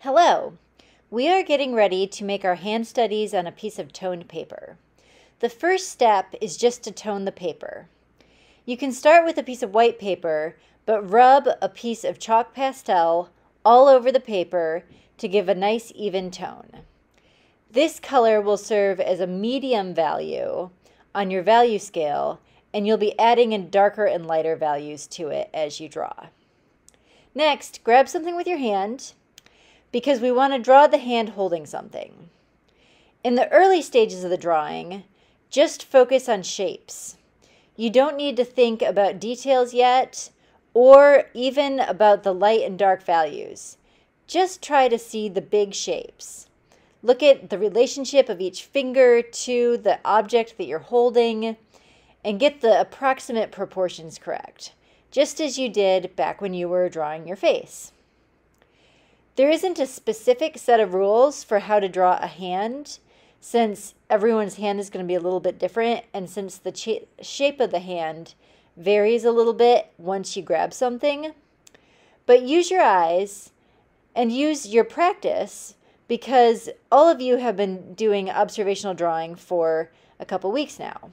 Hello! We are getting ready to make our hand studies on a piece of toned paper. The first step is just to tone the paper. You can start with a piece of white paper, but rub a piece of chalk pastel all over the paper to give a nice even tone. This color will serve as a medium value on your value scale, and you'll be adding in darker and lighter values to it as you draw. Next, grab something with your hand, because we want to draw the hand holding something. In the early stages of the drawing, just focus on shapes. You don't need to think about details yet, or even about the light and dark values. Just try to see the big shapes. Look at the relationship of each finger to the object that you're holding, and get the approximate proportions correct, just as you did back when you were drawing your face. There isn't a specific set of rules for how to draw a hand, since everyone's hand is going to be a little bit different, and since the shape of the hand varies a little bit once you grab something. But use your eyes and use your practice, because all of you have been doing observational drawing for a couple weeks now.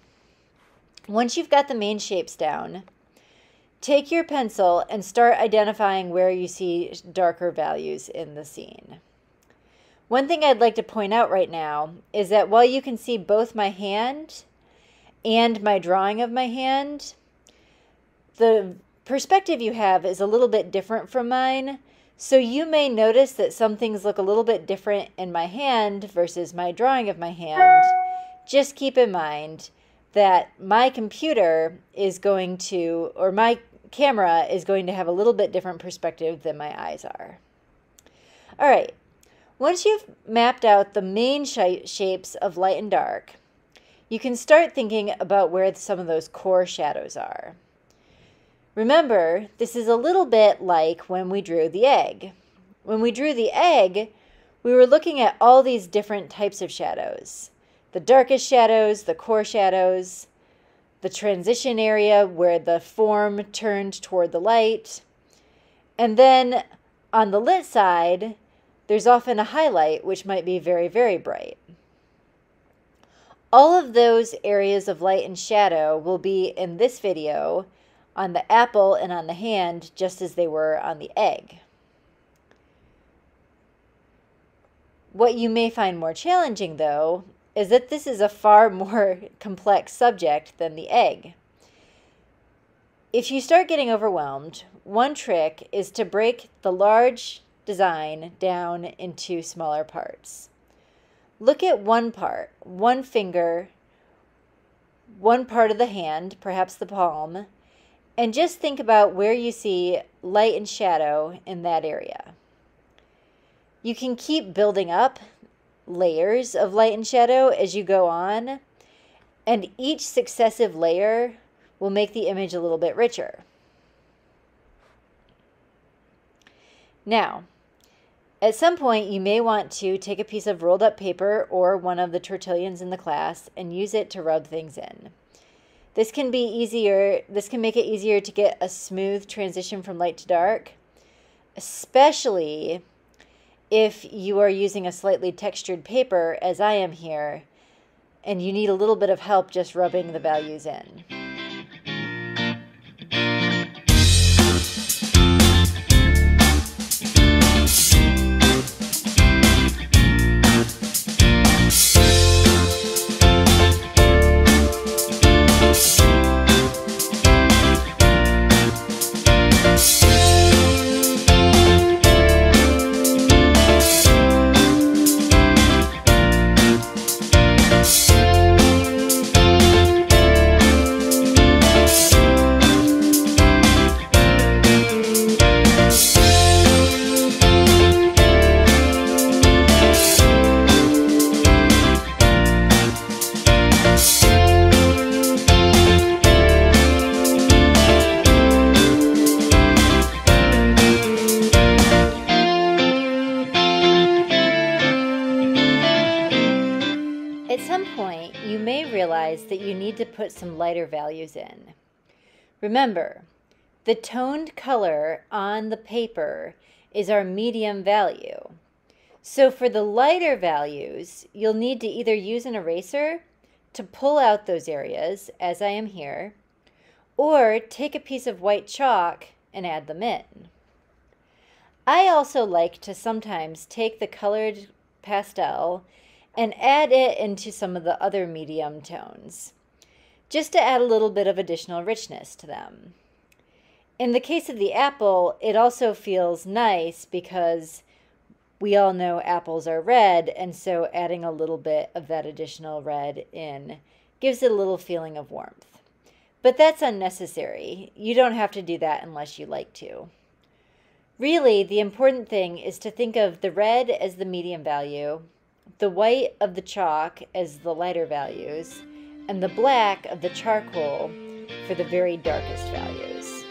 Once you've got the main shapes down, take your pencil and start identifying where you see darker values in the scene. One thing I'd like to point out right now is that while you can see both my hand and my drawing of my hand, the perspective you have is a little bit different from mine. So you may notice that some things look a little bit different in my hand versus my drawing of my hand. Just keep in mind that my computer is going to, or my camera is going to have a little bit different perspective than my eyes are. All right, once you've mapped out the main shapes of light and dark, you can start thinking about where some of those core shadows are. Remember, this is a little bit like when we drew the egg. When we drew the egg, we were looking at all these different types of shadows. The darkest shadows, the core shadows, the transition area where the form turned toward the light. And then on the lit side, there's often a highlight which might be very, very bright. All of those areas of light and shadow will be in this video on the apple and on the hand, just as they were on the egg. What you may find more challenging, though, is that this is a far more complex subject than the egg. If you start getting overwhelmed, one trick is to break the large design down into smaller parts. Look at one part, one finger, one part of the hand, perhaps the palm, and just think about where you see light and shadow in that area. You can keep building up layers of light and shadow as you go on, and each successive layer will make the image a little bit richer. Now, at some point you may want to take a piece of rolled up paper or one of the tortillions in the class and use it to rub things in. This can make it easier to get a smooth transition from light to dark, especially if you are using a slightly textured paper, as I am here, and you need a little bit of help just rubbing the values in. At some point, you may realize that you need to put some lighter values in. Remember, the toned color on the paper is our medium value. So for the lighter values, you'll need to either use an eraser to pull out those areas, as I am here, or take a piece of white chalk and add them in. I also like to sometimes take the colored pastel and add it into some of the other medium tones, just to add a little bit of additional richness to them. In the case of the apple, it also feels nice because we all know apples are red, and so adding a little bit of that additional red in gives it a little feeling of warmth. But that's unnecessary. You don't have to do that unless you like to. Really, the important thing is to think of the red as the medium value, the white of the chalk as the lighter values, and the black of the charcoal for the very darkest values.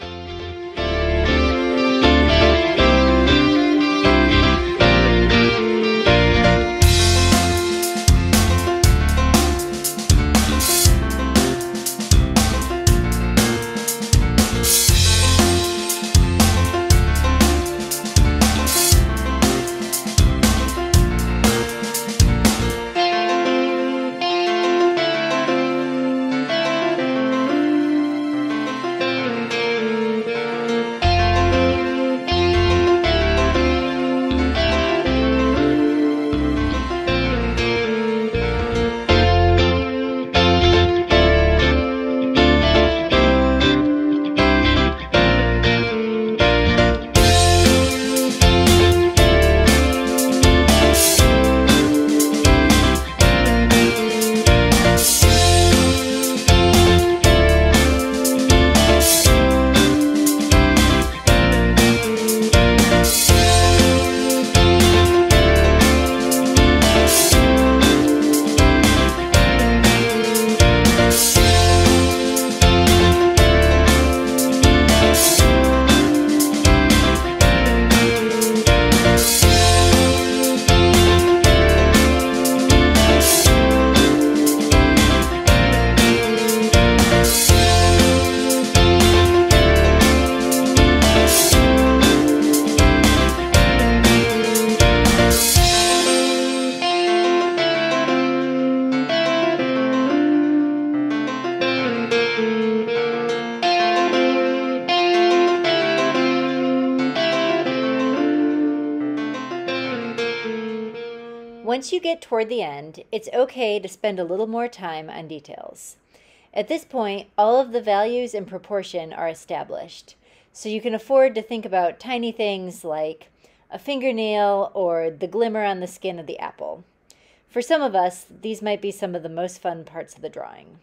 Once you get toward the end, it's okay to spend a little more time on details. At this point, all of the values and proportion are established, so you can afford to think about tiny things like a fingernail or the glimmer on the skin of the apple. For some of us, these might be some of the most fun parts of the drawing.